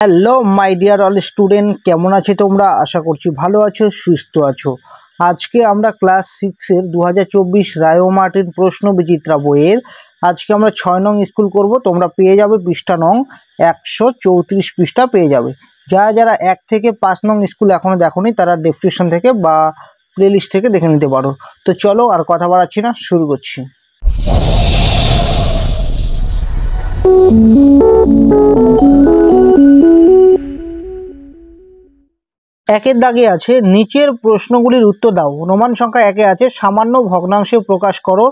Hello my dear all student, কেমন আছো তোমরা? আশা করছি ভালো আছো, সুস্থ আছো। আজকে আমরা ক্লাস 6-এর 2024 রায়ো মার্টিন প্রশ্ন বিচিত্রা বইয়ের আজকে আমরা 6 নং স্কুল করব। তোমরা পেয়ে যাবে পৃষ্ঠা নং 134 পৃষ্ঠা পেয়ে যাবে। যারা যারা 1 থেকে 5 নং স্কুল এখনো দেখোনি তারা ডেসক্রিপশন থেকে বা প্লেলিস্ট থেকে দেখে নিতে পারো। তো চলো আর কথা বাড়াচ্ছি না, শুরু করছি। একের দাগে আছে নিচের প্রশ্নগুলির উত্তর দাও। রোমান সংখ্যা 1-এ আছে সামান্য ভগ্নাংশে প্রকাশ করো।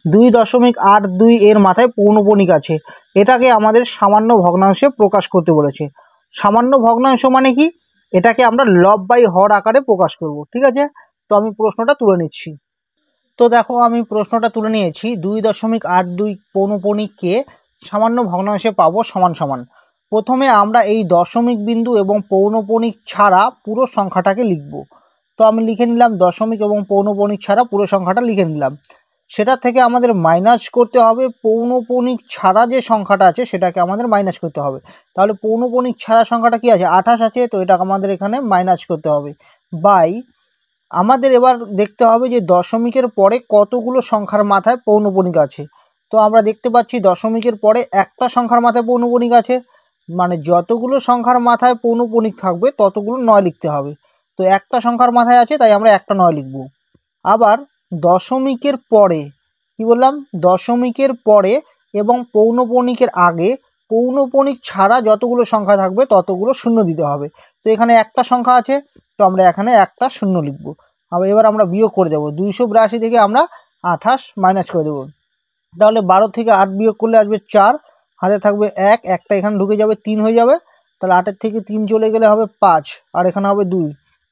2.82 এর মাথায় পৌনঃপুনিক আছে। এটাকে আমাদের সামান্য ভগ্নাংশে প্রকাশ করতে বলেছে। সামান্য ভগ্নাংশ মানে কি? এটাকে আমরা লব বাই হর আকারে প্রকাশ করব। ঠিক আছে, তো আমি প্রশ্নটা তুলে নিচ্ছি। তো দেখো, আমি প্রশ্নটা তুলে নিয়েছি। 2.82 পৌনঃপুনিককে সামান্য ভগ্নাংশে পাবো সমান সমান। প্রথমে আমরা এই দশমিক বিন্দু এবং পৌনঃপুনিক ছাড়া পুরো সংখ্যাটাকে লিখব। তো আমি লিখে নিলাম দশমিক এবং পৌনঃপুনিক ছাড়া পুরো সংখ্যাটা লিখে নিলাম। সেটা থেকে আমাদের মাইনাস করতে হবে পৌনঃপুনিক ছাড়া যে সংখ্যাটা আছে সেটাকে আমাদের মাইনাস করতে হবে। তাহলে পৌনঃপুনিক ছাড়া সংখ্যাটা কি আছে? 28 আছে, তো এটাকে আমাদের এখানে মাইনাস করতে হবে। বাই আমাদের এবার দেখতে হবে যে দশমিকের পরে কতগুলো সংখ্যার মাথায় পৌনঃপুনিক আছে। তো আমরা দেখতে পাচ্ছি দশমিকের পরে একটা সংখ্যার মাথায় পৌনঃপুনিক আছে, মানে যতগুলো সংখ্যার মাথায় পৌনঃপুনিক থাকবে ততগুলো 9 লিখতে হবে। তো একটা সংখ্যার মাথায় আছে তাই আমরা একটা 9 লিখব। আবার দশমিকের পরে কি বললাম? দশমিকের পরে এবং পৌনঃপুনিকের আগে পৌনঃপুনিক ছাড়া যতগুলো সংখ্যা থাকবে ততগুলো শূন্য দিতে হবে। তো এখানে একটা সংখ্যা আছে, তো আমরা এখানে একটা শূন্য লিখব। আবার এবার আমরা বিয়োগ করে দেবো। 282 থেকে আমরা 28 মাইনাস করে দেবো। তাহলে 12 থেকে 8 বিয়োগ করলে আসবে 4, হাতে থাকবে 1, একটা এখানে ঢুকে যাবে, 3 হয়ে যাবে। তাহলে 8-এর থেকে 3 চলে গেলে হবে 5, আর এখানে হবে 2,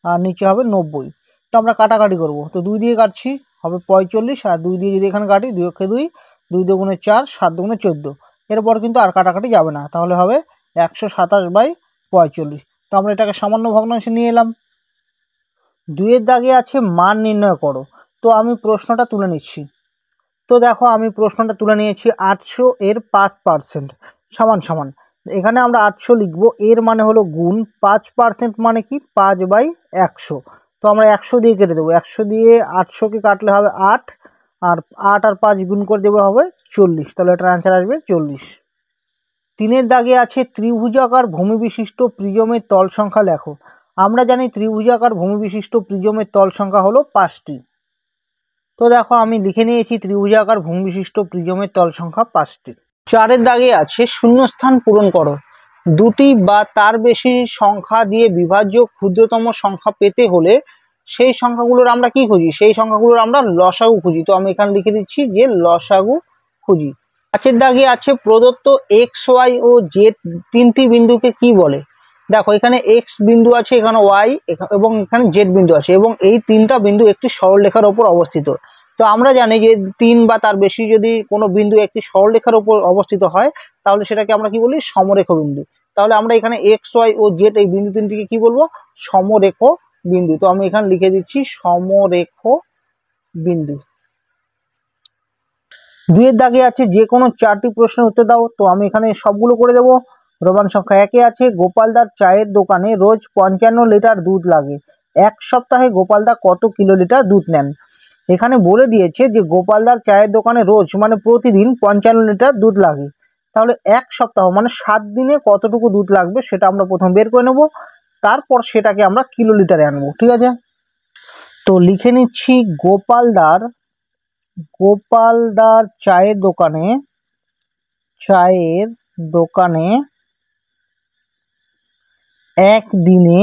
আর নিচে হবে 90। তো আমরা কাটাকাটি করব। তো 2 দিয়ে কাটছি, হবে 45, আর 2 দিয়ে যদি এখানে কাটি 2 × 2, 2 × 2 = 4, 7 × 2 = 14। এরপর কিন্তু আর কাটাকাটি যাবে না, তাহলে হবে 127/45। তো আমরা এটাকে সামান্য ভগ্নাংশে নিয়ে এলাম। 2-এর দাগে আছে মান নির্ণয় করো। তো আমি প্রশ্নটা তুলে নিচ্ছি। তো দেখো, আমি প্রশ্নটা তুলে নিয়েছি। 800 এর 5% সমান সমান, এখানে আমরা 800 লিখব। এর মানে হলো গুণ, 5% মানে কি? 5/100। তো আমরা 100 দিয়ে কেটে দেবো। 100 দিয়ে 800কে কাটলে হবে 8, আর 8 আর 5 গুণ করে দেবো হবে 40। তাহলে এটার অ্যান্সার আসবে 40। 3-এর দাগে আছে ত্রিভুজাকার ভূমি বিশিষ্ট প্রিজমের তল সংখ্যা লেখো। আমরা জানি ত্রিভুজাকার ভূমি বিশিষ্ট প্রিজমের তল সংখ্যা হলো 5টি। তো দেখো, আমি লিখে নিয়েছি ত্রিভুজাকার ভূমি বিশিষ্ট প্রিজমের তল সংখ্যা 5টি। 4-এর দাগে আছে শূন্যস্থান পূরণ করো। 2টি বা তার বেশি সংখ্যা দিয়ে বিভাজ্য ক্ষুদ্রতম সংখ্যা পেতে হলে সেই সংখ্যাগুলোর আমরা কি খুঁজি? সেই সংখ্যাগুলোর আমরা লসাগু খুঁজি। তো আমি এখানে লিখে দিচ্ছি যে লসাগু খুঁজি। 5-এর দাগে আছে প্রদত্ত এক্স, ওয়াই ও জেড 3টি বিন্দুকে কি বলে? দেখো, এখানে এক্স বিন্দু আছে, এখানে ওয়াই এবং এখানে জেড বিন্দু আছে, এবং এই 3টা বিন্দু একটি সরলরেখার ওপর অবস্থিত। তো আমরা জানি যে 3 বা তার বেশি যদি কোনো বিন্দু একটি সরলরেখার ওপর অবস্থিত হয় তাহলে সেটাকে আমরা কি বলি? সমরেখ বিন্দু। তাহলে আমরা এখানে এক্স, ওয়াই ও জেড এই বিন্দু 3টিকে কি বলবো? সমরেখ বিন্দু। তো আমি এখানে লিখে দিচ্ছি সমরেখ বিন্দু। 2-এর দাগে আছে যে কোনো 4টি প্রশ্নের উত্তর দাও। তো আমি এখানে সবগুলো করে দেবো। রোমান সংখ্যা 1-এ আছে গোপালদার চায়ের দোকানে রোজ 55 লিটার দুধ লাগে। 1 সপ্তাহে গোপালদা কত কিলোলিটার দুধ নেন? এখানে বলে দিয়েছে যে গোপালদার চায়ের দোকানে রোজ মানে প্রতিদিন 55 লিটার দুধ লাগে। তাহলে 1 সপ্তাহ মানে 7 দিনে কতটুকু দুধ লাগবে সেটা আমরা প্রথম বের করে নেব, তারপর সেটাকে আমরা কিলোলিটারে আনবো। ঠিক আছে, তো লিখে নিচ্ছি গোপালদার চায়ের দোকানে একদিনে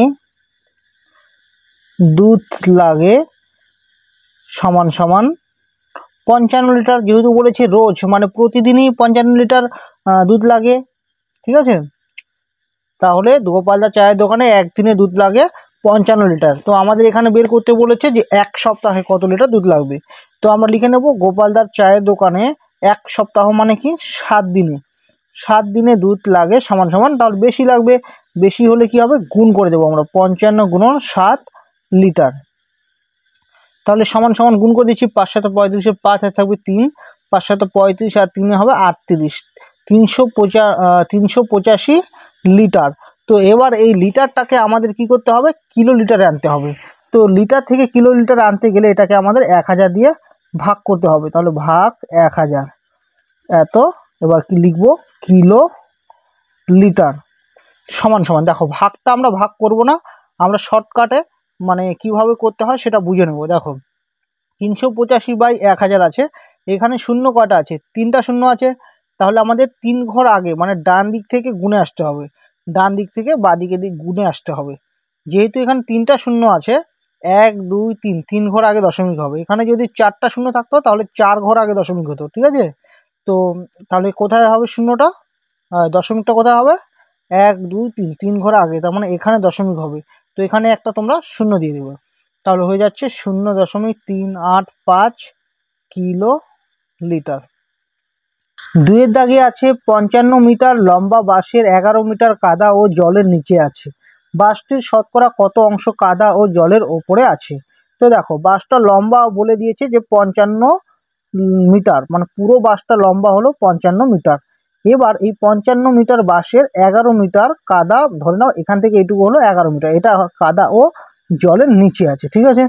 দুধ লাগে সমান সমান 55 লিটার। যেহেতু বলেছে রোজ মানে প্রতিদিনই 55 লিটার দুধ লাগে। ঠিক আছে, তাহলে গোপালদার চায়ের দোকানে একদিনে দুধ লাগে 55 লিটার। তো আমাদের এখানে বের করতে বলেছে যে 1 সপ্তাহে কত লিটার দুধ লাগবে। তো আমরা লিখে নেব গোপালদার চায়ের দোকানে 1 সপ্তাহ মানে কি? 7 দিনে দুধ লাগে সমান সমান, তাহলে বেশি লাগবে। বেশি হলে কি হবে? গুণ করে দেবো আমরা, 55 × 7 লিটার। তাহলে সমান সমান গুণ করে দিচ্ছি। 5 × 7 = 35, 5 হাতে থাকবে 3, 5 × 7 = 35, আর 3 হবে 38, 385 লিটার। তো এবার এই লিটারটাকে আমাদের কি করতে হবে, কিলো লিটারে আনতে হবে। তো লিটার থেকে কিলো লিটারে আনতে গেলে এটাকে আমাদের 1000 দিয়ে ভাগ করতে হবে। তাহলে ভাগ 1000 এত, এবার কি লিখবো, কিলো লিটার সমান সমান, দেখো ভাগটা আমরা ভাগ করব না, আমরা শর্টকাটে মানে কিভাবে করতে হয় সেটা বুঝে নেব। দেখো 385/1000 আছে, এখানে শূন্য কটা আছে, 3টা শূন্য আছে, তাহলে আমাদের 3 ঘর আগে মানে ডান দিক থেকে গুনে আসতে হবে, ডান দিক থেকে বাঁ দিকে গুনে আসতে হবে। যেহেতু এখানে 3টা শূন্য আছে, 1 2 3, 3 ঘর আগে দশমিক হবে। এখানে যদি 4টা শূন্য থাকতো তাহলে 4 ঘর আগে দশমিক হতো, ঠিক আছে। তো তাহলে কোথায় হবে শূন্যটা, দশমিকটা কোথায় হবে, 1 2 3, 3 ঘর আগে, তার মানে এখানে দশমিক হবে। তো এখানে একটা তোমরা শূন্য দিয়ে দেবে, তাহলে হয়ে যাচ্ছে 0.385 কিলো লিটার। 2 দাগে আছে 55 মিটার লম্বা বাঁশের 11 মিটার কাদা ও জলের নিচে আছে, বাঁশটির শতকরা কত অংশ কাদা ও জলের ওপরে আছে। তো দেখো বাঁশটা লম্বা বলে দিয়েছে যে 55 মিটার, মানে পুরো বাঁশটা লম্বা হলো 55 মিটার। এবার এই 55 মিটার বাঁশের 11 মিটার কাদা, ধরে নাও এখান থেকে এইটুকু হলো 11 মিটার, এটা কাদা ও জলের নিচে আছে, ঠিক আছে।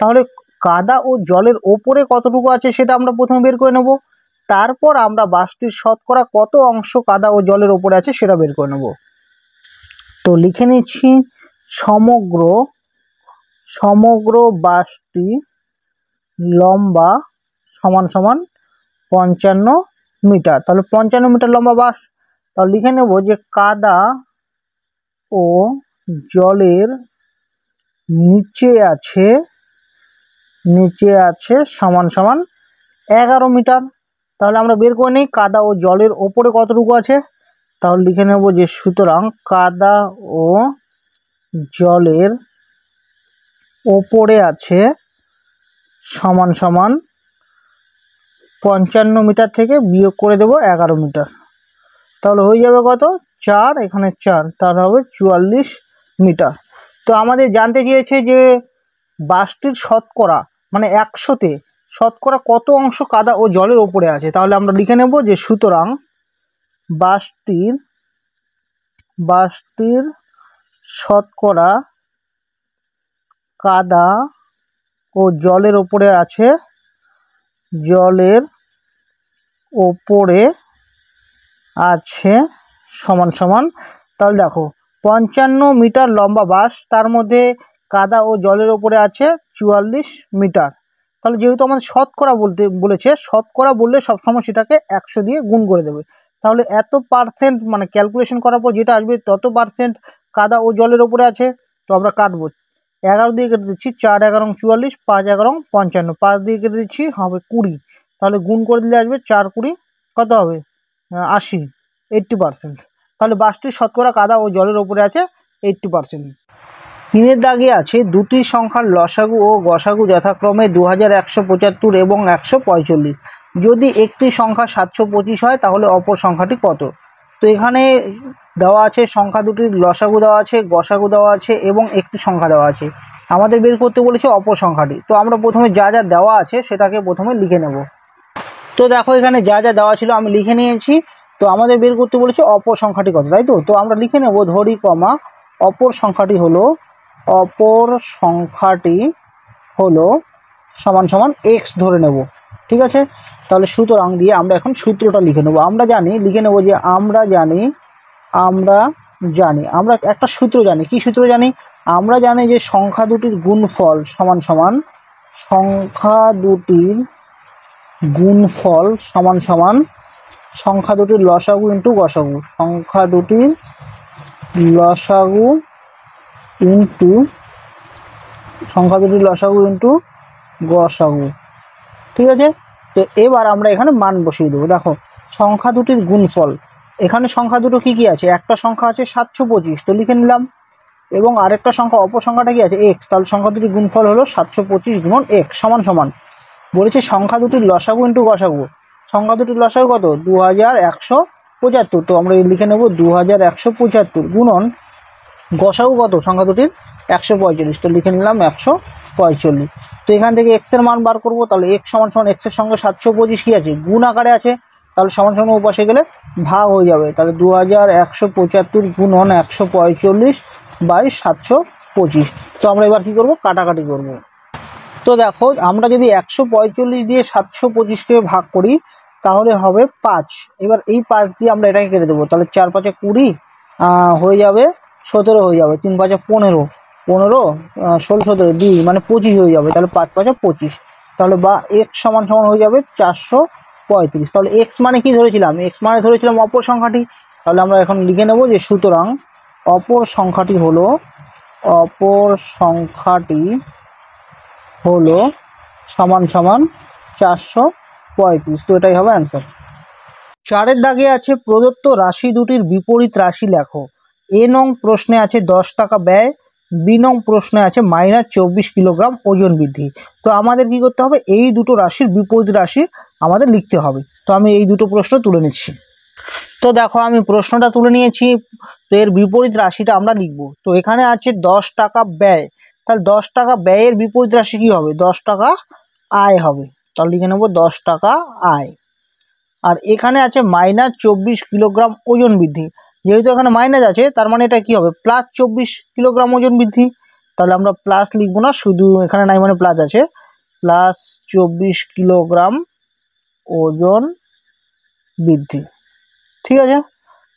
তাহলে কাদা ও জলের ওপরে কতটুকু আছে সেটা আমরা প্রথমে বের করে নেব, তারপর আমরা বাঁশটির শতকরা কত অংশ কাদা ও জলের ওপরে আছে সেটা বের করে নেব। তো লিখে নিচ্ছি, সমগ্র বাঁশটি লম্বা সমান সমান 55 মিটার। তাহলে 55 মিটার লম্বা বাঁশ, তাহলে লিখে নেব যে কাদা ও জলের নিচে আছে সমান সমান 11 মিটার। তাহলে আমরা বের করে নিই কাদা ও জলের ওপরে কতটুকু আছে, তাহলে লিখে নেব যে সুতরাং কাদা ও জলের ওপরে আছে সমান সমান 55 মিটার থেকে বিয়োগ করে দেব 11 মিটার, তাহলে হয়ে যাবে কত, 4, এখানে 4, তাহলে হবে 44 মিটার। তো আমাদের জানতে চেয়েছে যে বাঁশটির শতকরা মানে 100তে শতকরা কত অংশ কাদা ও জলের ওপরে আছে। তাহলে আমরা লিখে নেব যে সুতরাং বাঁশটির শতকরা কাদা ও জলের ওপরে আছে, সমান সমান, তাহলে দেখো 55 মিটার লম্বা বাঁশ, তার মধ্যে কাদা ও জলের ওপরে আছে 44 মিটার। তাহলে যেহেতু আমাদের শতকরা বলেছে, শতকরা বললে সবসময় সেটাকে 100 দিয়ে গুণ করে দেবে। তাহলে এত পার্সেন্ট মানে ক্যালকুলেশন করার পর যেটা আসবে তত পার্সেন্ট কাদা ও জলের ওপরে আছে। তো আমরা কাটবো, 11 দিয়ে কেটে দিচ্ছি, 4 11 44, 5 11 55, 5 দিয়ে কেটে দিচ্ছি, হবে 20। তাহলে গুণ করে দিলে আসবে 4 20 কত হবে, 80, 80%। তাহলে বাঁশটির শতকরা কাদা ও জলের ওপরে আছে 80%। 3 দাগে আছে দুটি সংখ্যার লসাগু ও গসাগু যথাক্রমে 2175 এবং 145। যদি একটি সংখ্যা 725 হয় তাহলে অপর সংখ্যাটি কত। তো এখানে দেওয়া আছে সংখ্যা দুটির লসাগু দেওয়া আছে, গসাগু দেওয়া আছে এবং একটি সংখ্যা দেওয়া আছে। আমাদের বের করতে বলেছে অপর সংখ্যাটি। তো আমরা প্রথমে যা যা দেওয়া আছে সেটাকে প্রথমে লিখে নেব। তো দেখো এখানে যা যা দেওয়া ছিল আমি লিখে নিয়েছি। তো আমাদের বের করতে বলেছে অপর সংখ্যাটি কত, তাই তো। তো আমরা লিখে নেব, ধরি কমা, অপর সংখ্যাটি হলো সমান সমান x ধরে নেব, ঠিক আছে। তাহলে সুতরাং দিয়ে আমরা এখন সূত্রটা লিখে নেব। লিখে নেব যে আমরা একটা সূত্র জানি। কি সূত্র জানি? আমরা জানি যে সংখ্যা দুটির গুণফল সমান সমান সংখ্যা দুটির লসাগু ইন্টু গসাগু, সংখ্যা দুটির লসাগু ইন্টু গসাগু, ঠিক আছে। তো এবার আমরা এখানে মান বসিয়ে দেবো। দেখো সংখ্যা দুটির গুণফল, এখানে সংখ্যা দুটো কি কি আছে, একটা সংখ্যা আছে 725, তো লিখে নিলাম, এবং আরেকটা সংখ্যা অপর সংখ্যাটা কি আছে, x। তাহলে সংখ্যা দুটির গুণফল হলো 725 গুণন x সমান সমান, বলেছে সংখ্যা দুটির লসাগু ইন্টু গসাগু। সংখ্যা দুটির লসাগু কত, 2175। তো আমরা লিখে নেব 2175 গুণন গসাগু কত, সংখ্যা দুটির 145। তো লিখে নিলাম 145। তো এখান থেকে x এর মান বার করব। তাহলে x সমান সমান x এর সঙ্গে 725 কি আছে, গুণ আকারে আছে। তাহলে সমান সমান ওপাশে গেলে ভাগ হয়ে যাবে। তাহলে 2175 গুণন 145 বাই 725। তো আমরা এবার কি করব, কাটাকাটি করব। তো দেখো আমরা যদি 145 দিয়ে 725কে ভাগ করি তাহলে হবে 5। এবার এই 5 দিয়ে আমরা এটাকে কেটে দেবো। তাহলে 4 5 20 হয়ে যাবে 17 হয়ে যাবে, 3 5 15 16 17 2 মানে 25 হয়ে যাবে। তাহলে 5 5 25। তাহলে বা x সমান সমান হয়ে যাবে 435। তাহলে x মানে কি ধরেছিলাম, x মানে ধরেছিলাম অপর সংখ্যাটি। তাহলে আমরা এখন লিখে নেব যে সুতরাং অপর সংখ্যাটি হলো সমান সমান 435। তো এটাই হবে অ্যান্সার। 4 দাগে আছে প্রদত্ত রাশি দুটির বিপরীত রাশি লেখো। এ নং প্রশ্নে আছে 10 টাকা ব্যয়, বি নং প্রশ্নে আছে -24 কিলোগ্রাম ওজন বৃদ্ধি। তো আমাদের কি করতে হবে, এই দুটো রাশির বিপরীত রাশি আমাদের লিখতে হবে। তো আমি এই দুটো প্রশ্ন তুলে নিচ্ছি। তো দেখো আমি প্রশ্নটা তুলে নিয়েছি, তো এর বিপরীত রাশিটা আমরা লিখব। তো এখানে আছে 10 টাকা ব্যয়, তাহলে 10 টাকা ব্যয়ের বিপরীত রাশি কি হবে, 10 টাকা আয় হবে। তাহলে লিখে নেব 10 টাকা আয়। আর এখানে আছে -24 কিলোগ্রাম ওজন বৃদ্ধি, যেহেতু এখানে মাইনাস আছে তার মানে এটা কি হবে, +24 কিলোগ্রাম ওজন বৃদ্ধি। তাহলে আমরা প্লাস লিখবো না, শুধু এখানে নাই মানে প্লাস আছে, +24 কিলোগ্রাম ওজন বৃদ্ধি। ঠিক আছে।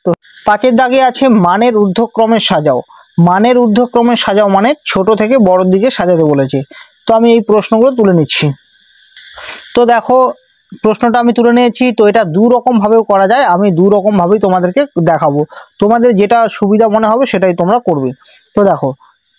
তো 5 দাগে আছে মানের ঊর্ধ্বক্রমে সাজাও। মানের ঊর্ধ্বক্রমে সাজাও মানে ছোট থেকে বড় দিকে সাজাতে বলেছে। তো আমি এই প্রশ্নগুলো তুলে নিচ্ছি। তো দেখো প্রশ্নটা আমি তুলে নিয়েছি। তো এটা দু রকম ভাবেও করা যায়, আমি দু রকম ভাবেই তোমাদেরকে দেখাবো, তোমাদের যেটা সুবিধা মনে হবে সেটাই তোমরা করবে। তো দেখো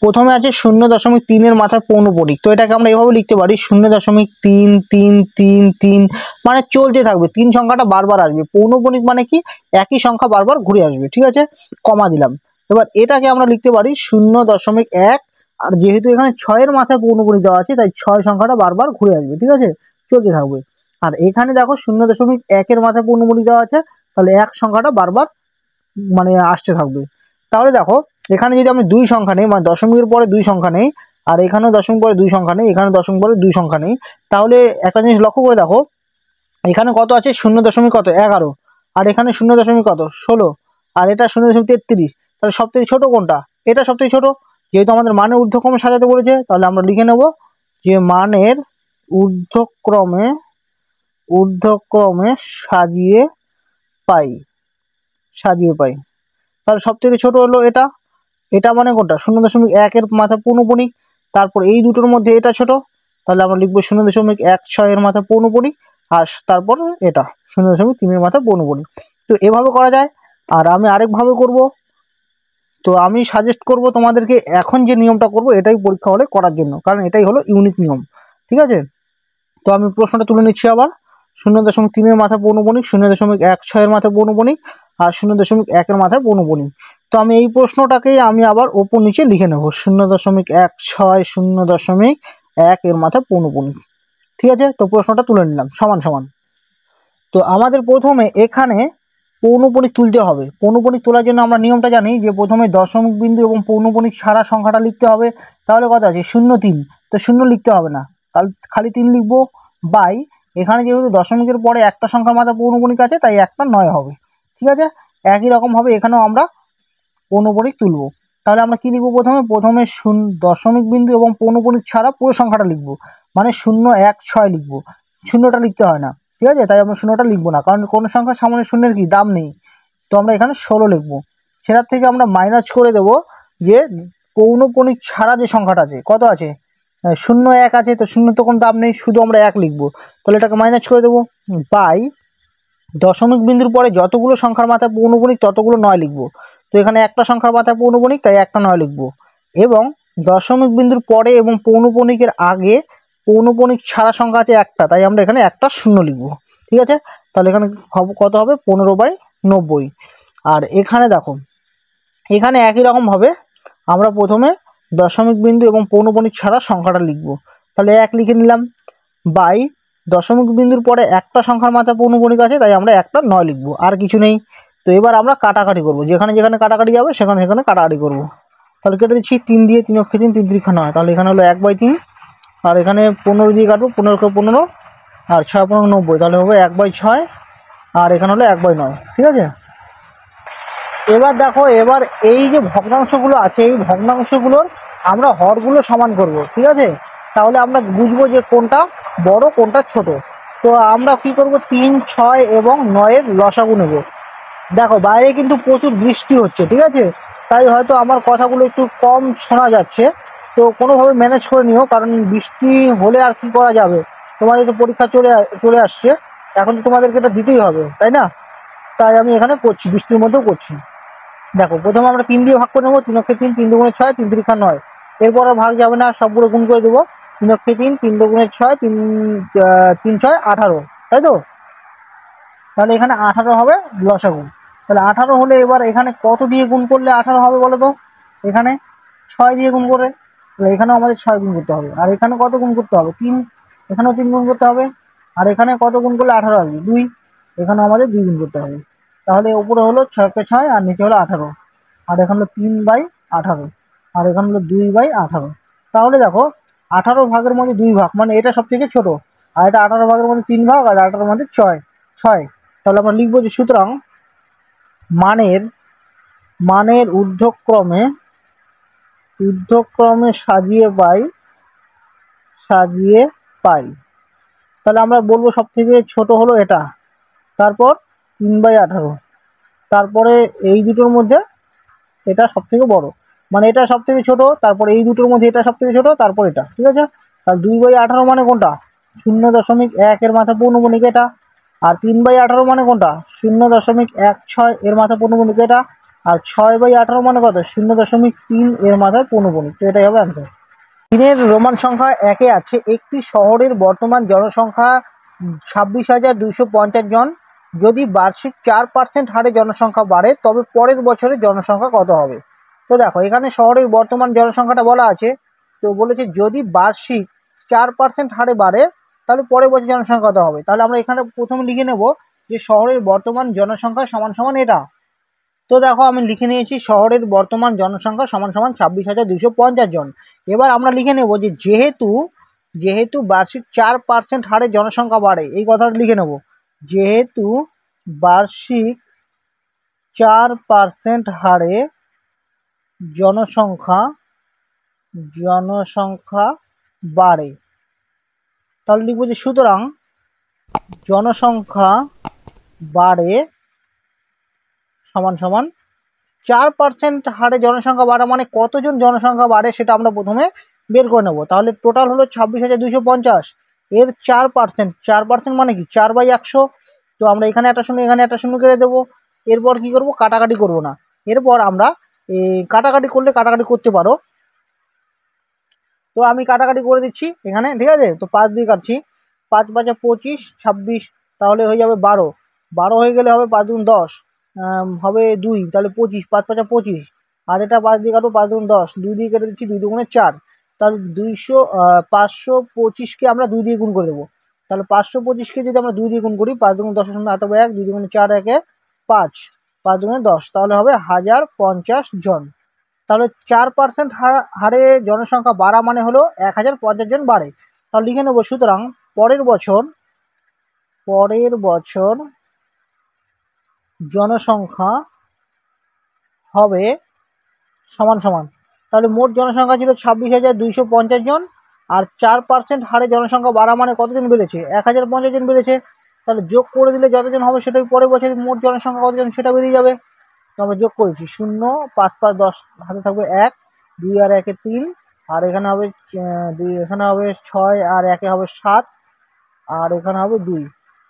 প্রথমে আছে 0.3 এর মাথায় পৌনঃপুনিক। তো এটাকে আমরা এভাবে লিখতে পারি 0.33333, মানে চলতে থাকবে, 3 সংখ্যাটা বারবার আসবে। পৌনঃপুনিক মানে কি, একই সংখ্যা বারবার ঘুরে আসবে। ঠিক আছে, কমা দিলাম। এবার এটাকে আমরা লিখতে পারি 0.1, আর যেহেতু এখানে 6 এর মাথায় পৌনঃপুনিক দেওয়া আছে তাই 6 সংখ্যাটা বারবার ঘুরে আসবে। ঠিক আছে, চলতে থাকবে। আর এখানে দেখো 0.1 এর মাথায় পৌনঃপুনিক দেওয়া আছে, তাহলে 1 সংখ্যাটা বারবার মানে আসতে থাকবে। তাহলে দেখো এখানে যদি আমি 2 সংখ্যা নেই, মানে দশমিকের পরে 2 সংখ্যা নেই, আর এখানেও দশমিক পরে 2 সংখ্যা নেই, এখানে দশমিক পরে 2 সংখ্যা নেই, তাহলে একটা জিনিস লক্ষ্য করে দেখো, এখানে কত আছে 0.11, আর এখানে 0.16, আর এটা 0.33। তাহলে সব থেকে ছোট কোনটা, এটা সব থেকে ছোট। যেহেতু আমাদের মানের ঊর্ধ্বক্রমে সাজাতে বলেছে তাহলে আমরা লিখে নেব যে মানের ঊর্ধ্বক্রমে সাজিয়ে পাই। তাহলে সব থেকে ছোট হলো এটা, এটা মানে কোনটা 0.1 এর মাথা পৌনঃপুনিক। তারপর এই দুটোর মধ্যে এটা ছোট, তাহলে আমরা লিখবো 0.16 এর মাথা পৌনঃপুনিক, আর তারপর এটা 0.3 এর মাথা পৌনঃপুনিক। তো এভাবে করা যায়। আর আমি আরেকভাবে করব। তো আমি সাজেস্ট করব তোমাদেরকে এখন যে নিয়মটা করব এটাই পরীক্ষা হলে করার জন্য, কারণ এটাই হলো ইউনিক নিয়ম। ঠিক আছে, তো আমি প্রশ্নটা তুলে নিচ্ছি আবার। 0.3 এর মাথা পৌনঃপুনিক, 0.16 এর মাথা পৌনঃপুনিক, আর 0.1 এর মাথায় পৌনঃপুনিক। তো আমি এই প্রশ্নটাকেই আমি আবার ওপর নিচে লিখে নেব 0.16 0.1 এর মাথায় পৌনঃপুনিক। ঠিক আছে, তো প্রশ্নটা তুলে নিলাম সমান সমান। তো আমাদের প্রথমে এখানে পৌনঃপুনিক তুলতে হবে। পৌনঃপুনিক তোলার জন্য আমরা নিয়মটা জানি যে প্রথমে দশমিক বিন্দু এবং পৌনঃপুনিক ছাড়া সংখ্যাটা লিখতে হবে। তাহলে কত আছে 0.3, তো 0 লিখতে হবে না, তাহলে খালি 3 লিখবো, বাই এখানে যেহেতু দশমিকের পরে একটা সংখ্যার মাথা পৌনঃপুনিক আছে তাই একটা 9 হবে। ঠিক আছে, একই রকমভাবে এখানেও আমরা পৌনঃপুনিক তুলব। তাহলে আমরা কি লিখবো, প্রথমে দশমিক বিন্দু এবং পৌনঃপুনিক ছাড়া পুরো সংখ্যাটা লিখবো, মানে 016 লিখবো, শূন্যটা লিখতে হয় না। ঠিক আছে, তাই আমরা শূন্যটা লিখবো না, কারণ কোনো সংখ্যার সামনে শূন্যের কি দাম নেই। তো আমরা এখানে 16 লিখবো। সেটার থেকে আমরা মাইনাস করে দেব যে পৌনঃপুনিক ছাড়া যে সংখ্যাটা আছে, কত আছে 0 1 আছে, তো 0 তো কোনো দাম নেই, শুধু আমরা 1 লিখবো। তাহলে এটাকে মাইনাস করে দেবো, বাই দশমিক বিন্দুর পরে যতগুলো সংখ্যার মাথায় পৌনঃপুনিক ততগুলো 9 লিখবো। তো এখানে একটা সংখ্যার মাথায় পৌনঃপুনিক তাই একটা 9 লিখবো, এবং দশমিক বিন্দুর পরে এবং পৌনঃপুনিকের আগে পৌনঃপুনিক ছাড়া সংখ্যা আছে একটা, তাই আমরা এখানে একটা 0 লিখবো। ঠিক আছে, তাহলে এখানে কত হবে 15/90। আর এখানে দেখো এখানে একই রকমভাবে আমরা প্রথমে দশমিক বিন্দু এবং পৌনঃপুনিক ছাড়া সংখ্যাটা লিখবো। তাহলে 1 লিখে নিলাম, বাই দশমিক বিন্দুর পরে একটা সংখ্যার মাথায় পৌনঃপুনিক আছে তাই আমরা একটা 9 লিখবো, আর কিছু নেই। তো এবার আমরা কাটাকাটি করব, যেখানে যেখানে কাটাকাটি যাবে সেখানে সেখানে কাটাকাটি করব। তাহলে কেটে দিচ্ছি 3 দিয়ে, 3 অক্ষে 3, 3 3 9, তাহলে এখানে হলো 1/3, আর এখানে 15 দিয়ে কাটবো, 15 কে 15, আর 6 15 90, তাহলে হবে 1/6, আর এখানে হলো 1/9, ঠিক আছে। এবার দেখো, এবার এই যে ভগ্নাংশগুলো আছে এই ভগ্নাংশগুলোর আমরা হরগুলো সমান করব, ঠিক আছে। তাহলে আমরা বুঝবো যে কোনটা বড় কোনটা ছোট। তো আমরা কি করব, 3, 6 এবং 9-এর লসাগু নেব। দেখো বাইরে কিন্তু প্রচুর বৃষ্টি হচ্ছে, ঠিক আছে, তাই হয়তো আমার কথাগুলো একটু কম শোনা যাচ্ছে। তো কোনোভাবে ম্যানেজ করে নিও, কারণ বৃষ্টি হলে আর কি করা যাবে, তোমাদের তো পরীক্ষা চলে আসছে, এখন তো তোমাদেরকে এটা দিতেই হবে, তাই না। তাই আমি এখানে করছি, বৃষ্টির মধ্যেও করছি। দেখো প্রথমে আমরা 3 দিয়ে ভাগ করে নেবো, 3 অক্ষে 3, 3 দুগুণে 6, 3 3 9। এরপর আর ভাগ যাবে না, সবগুলো গুণ করে দেবো। 3 অক্ষে 3, 3 দুগুণে 6, 3 6 18, তাই তো। তাহলে এখানে 18 হবে লসাগু। তাহলে 18 হলে এবার এখানে কত দিয়ে গুণ করলে 18 হবে বলো তো। এখানে 6 দিয়ে গুণ করে, তাহলে এখানেও আমাদের 6 গুণ করতে হবে। আর এখানে কত গুণ করতে হবে, 3, এখানেও 3 গুণ করতে হবে। আর এখানে কত গুণ করলে 18 আসবে, 2, এখানেও আমাদের 2 গুণ করতে হবে। তাহলে উপরে হলো 6 কে 6 আর নিচে হলো 18, আর এখানে হলো 3/18, আর এখানে হলো 2/18। তাহলে দেখো 18 ভাগের মধ্যে 2 ভাগ, মানে এটা সব থেকে ছোট। আর এটা 18 ভাগের মধ্যে 3 ভাগ, আর 18 মধ্যে 6। তাহলে আমরা লিখবো যে সুতরাং মানের ঊর্ধ্বক্রমে সাজিয়ে পাই। তাহলে আমরা বলবো সব থেকে ছোট হলো এটা, তারপর 3/18, তারপরে এই দুটোর মধ্যে এটা সব থেকে বড়, মানে এটা সব থেকে ছোট, তারপরে এই দুটোর মধ্যে এটা সব থেকে ছোট, তারপর এটা, ঠিক আছে। তাহলে 2/18 মানে কোনটা, 0.1 এর মাথা পৌনঃপুনিক এটা। আর 3/18 মানে কোনটা, 0.16 এর মাথা পৌনঃপুনিক এটা। আর 6/18 মানে কত, 0.3 এর মাথায় পৌনঃপুনিক। তো এটাই হবে অ্যান্সার। 3-এর রোমান সংখ্যা 1-এ আছে একটি শহরের বর্তমান জনসংখ্যা 26,250 জন। যদি বার্ষিক 4% হারে জনসংখ্যা বাড়ে তবে পরের বছরে জনসংখ্যা কত হবে। তো দেখো এখানে শহরের বর্তমান জনসংখ্যাটা বলা আছে, তো বলেছে যদি বার্ষিক 4% হারে বাড়ে তাহলে পরের বছর জনসংখ্যা কত হবে। তাহলে আমরা এখানে প্রথমে লিখে নেব যে শহরের বর্তমান জনসংখ্যা সমান সমান এটা। তো দেখো আমি লিখে নিয়েছি শহরের বর্তমান জনসংখ্যা সমান সমান 26,250 জন। এবার আমরা লিখে নেব যে যেহেতু বার্ষিক 4% হারে জনসংখ্যা বাড়ে, এই কথাটা লিখে নেব, যেহেতু বার্ষিক 4% হারে জনসংখ্যা বাড়ে, তাহলে লিখবো যে সুতরাং জনসংখ্যা বাড়ে সমান সমান 4% হারে জনসংখ্যা বাড়া মানে কতজন জনসংখ্যা বাড়ে সেটা আমরা প্রথমে বের করে নেব। তাহলে টোটাল হলো 26,250, এর 4% মানে কি 4/100। তো আমরা এখানে একটা শূন্য এখানে একটা শূন্য কেটে দেবো। এরপর কি করব, কাটাকাটি করব না, এরপর আমরা কাটাকাটি করতে পারো। তো আমি কাটাকাটি করে দিচ্ছি এখানে, ঠিক আছে। তো 5 দিয়ে কাটছি, 5 5 25, 26, তাহলে হয়ে যাবে 12 হয়ে গেলে হবে 5 × 10, হবে 2, তাহলে 25, 5 5 25। আর এটা 5 দিয়ে কাটো, 5 × 10, 2 দিয়ে কেটে দিচ্ছি, 2 2 4, তাহলে 525কে আমরা 2 দিয়ে গুণ করে দেবো। তাহলে 525কে যদি আমরা 2 দিয়ে গুণ করি, 5 2 10 হাতে হবে 1, 2 2 4 1 5, 5 2 10, তাহলে হবে 1050 জন। তাহলে 4% হারে জনসংখ্যা বাড়া মানে হলো 1050 জন বাড়ে। তাহলে লিখে নেবো সুতরাং পরের বছর জনসংখ্যা হবে সমান সমান, তাহলে মোট জনসংখ্যা ছিল 26,250 জন, আর 4% হারে জনসংখ্যা বাড়া মানে কতজন বেড়েছে, 1050 জন বেড়েছে। তাহলে যোগ করে দিলে যতজন হবে সেটাই পরের বছরের মোট জনসংখ্যা কতজন সেটা বেরিয়ে যাবে। তো আমরা যোগ করেছি 0, 5 5 10, হাতে থাকবে 1, 2 আর 1 3, আর এখানে হবে 2, এখানে হবে 6, আর 1 হবে 7, আর এখানে হবে 2,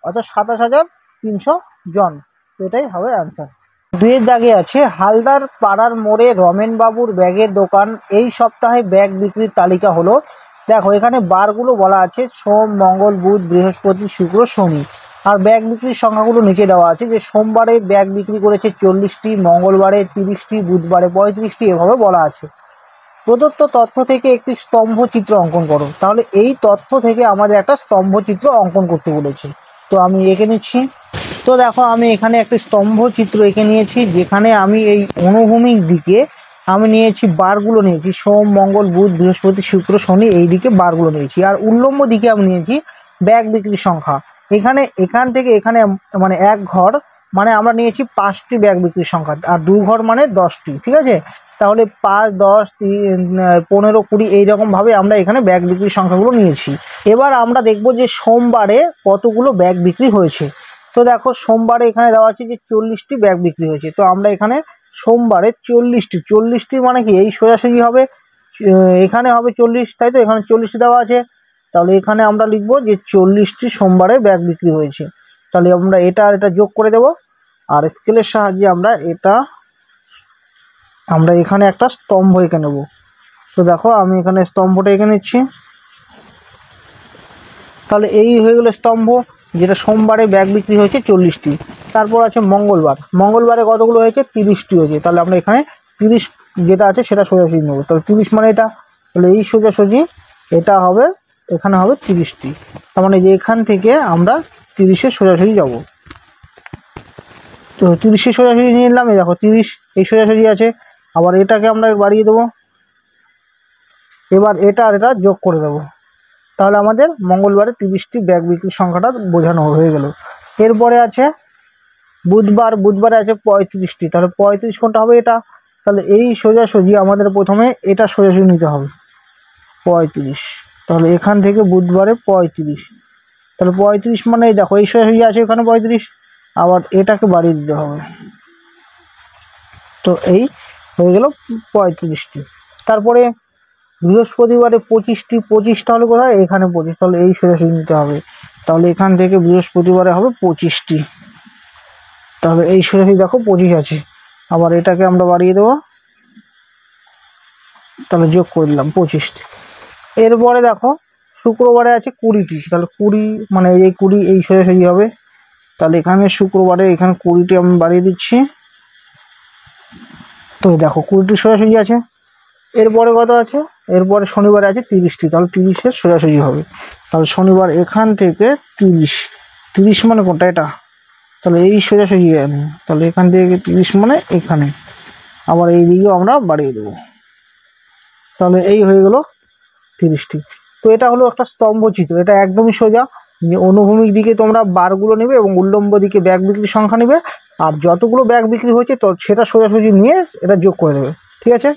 অর্থাৎ 27,300 জন। তো এটাই হবে অ্যান্সার। 2-এর দাগে আছে হালদার পাড়ার মোড়ে রমেন বাবুর ব্যাগের দোকান, এই সপ্তাহে ব্যাগ বিক্রির তালিকা হলো। দেখো এখানে বারগুলো বলা আছে, সোম মঙ্গল বুধ বৃহস্পতি শুক্র শনি, আর ব্যাগ বিক্রির সংখ্যাগুলো নিচে দেওয়া আছে যে সোমবারে ব্যাগ বিক্রি করেছে 40টি, মঙ্গলবারে 30টি, বুধবারে 35টি, এভাবে বলা আছে। প্রদত্ত তথ্য থেকে একটি স্তম্ভ চিত্র অঙ্কন করো। তাহলে এই তথ্য থেকে আমাদের একটা স্তম্ভ চিত্র অঙ্কন করতে বলেছে, তো আমি এঁকে নিচ্ছি। তো দেখো আমি এখানে একটা স্তম্ভ চিত্র এঁকে নিয়েছি, যেখানে আমি এই অনুভূমিক দিকে আমি নিয়েছি বারগুলো নিয়েছি, সোম মঙ্গল বুধ বৃহস্পতি শুক্র শনি, এই দিকে বারগুলো নিয়েছি। আর উল্লম্ব দিকে আমি নিয়েছি ব্যাগ বিক্রির সংখ্যা, এখান থেকে এখানে মানে এক ঘর মানে আমরা নিয়েছি 5টি ব্যাগ বিক্রির সংখ্যা, আর 2 ঘর মানে 10টি। ঠিক আছে, তাহলে 5, 10, 15, 20 এইরকমভাবে আমরা এখানে ব্যাগ বিক্রির সংখ্যাগুলো নিয়েছি। এবার আমরা দেখব যে সোমবারে কতগুলো ব্যাগ বিক্রি হয়েছে। তো দেখো সোমবারে এখানে দেওয়া আছে যে 40টি ব্যাগ বিক্রি হয়েছে। তো আমরা এখানে সোমবারে 40টি মানে কি এই সোজাসুজি হবে, এখানে হবে 40, তাই তো এখানে 40টি দেওয়া আছে। তাহলে এখানে আমরা লিখব যে 40টি সোমবারে ব্যাগ বিক্রি হয়েছে। তাহলে আমরা এটা আর এটা যোগ করে দেব, আর স্কেলের সাহায্যে আমরা এখানে একটা স্তম্ভ এঁকে নেব। তো দেখো আমি এখানে স্তম্ভটা এঁকে নিচ্ছি। তাহলে এই হয়ে গেল স্তম্ভ, যেটা সোমবারে ব্যাগ বিক্রি হয়েছে 40টি। তারপর আছে মঙ্গলবারে কতগুলো হয়েছে, 30টি হয়েছে। তাহলে আমরা এখানে 30 যেটা আছে সেটা সোজাসুজি নেব। তাহলে 30 মানে এটা, তাহলে এই সোজাসুজি এটা হবে, এখানে হবে 30টি। তার মানে যে এখান থেকে আমরা 30-এর সোজাসুজি যাব। তো 30-এর সোজাসুজি নিয়ে নিলাম। এই দেখো 30 এই সোজাসুজি আছে। আবার এটাকে আমরা বাড়িয়ে দেবো, এবার এটা আর এটা যোগ করে দেবো। তাহলে আমাদের মঙ্গলবারে 30টি ব্যাগ বিক্রির সংখ্যাটা বোঝানো হয়ে গেল। এরপরে আছে বুধবারে আছে 35টি। তাহলে 35 কোনটা হবে, এটা। তাহলে এই সোজাসুজি আমাদের প্রথমে এটা সোজাসুজি নিতে হবে 35। তাহলে এখান থেকে বুধবারে 35, তাহলে 35 মানে এই দেখো এই সোজাসুজি আছে এখানে 35, আবার এটাকে বাড়িয়ে দিতে হবে। তো এই হয়ে গেল 35টি। তারপরে বৃহস্পতিবারে 25টা হলে কোথায়, এখানে 25, তাহলে এই সোজাসুজি নিতে হবে। তাহলে এখান থেকে বৃহস্পতিবারে হবে 25টি। তাহলে এই সোজাসুজি দেখো 25 আছে, আবার এটাকে আমরা বাড়িয়ে দেবো, তাহলে যোগ করে দিলাম 25টি। এরপরে দেখো শুক্রবারে আছে 20টি। তাহলে 20 মানে এই 20 এই সোজাসুজি হবে। তাহলে এখানে শুক্রবারে এখানে 20টি আমি বাড়িয়ে দিচ্ছি। তো দেখো 20টি সোজাসুজি আছে। এরপরে কত আছে, এরপরে শনিবারে আছে 30টি। তাহলে 30-এর সোজাসুজি হবে। তাহলে শনিবার এখান থেকে 30 মানে কোনটা, এটা। তাহলে এই সোজাসুজি আমি, তাহলে এখান থেকে 30 মানে এখানে, আবার এই দিকেও আমরা বাড়িয়ে দেবো। তাহলে এই হয়ে গেল 30টি। তো এটা হলো একটা স্তম্ভ চিত্র, এটা একদমই সোজা। যে অনুভূমিক দিকে তোমরা বারগুলো নেবে এবং উল্লম্ব দিকে ব্যাগ বিক্রির সংখ্যা নেবে, আর যতগুলো ব্যাগ বিক্রি হয়েছে তো সেটা সোজাসুজি নিয়ে এটা যোগ করে দেবে। ঠিক আছে।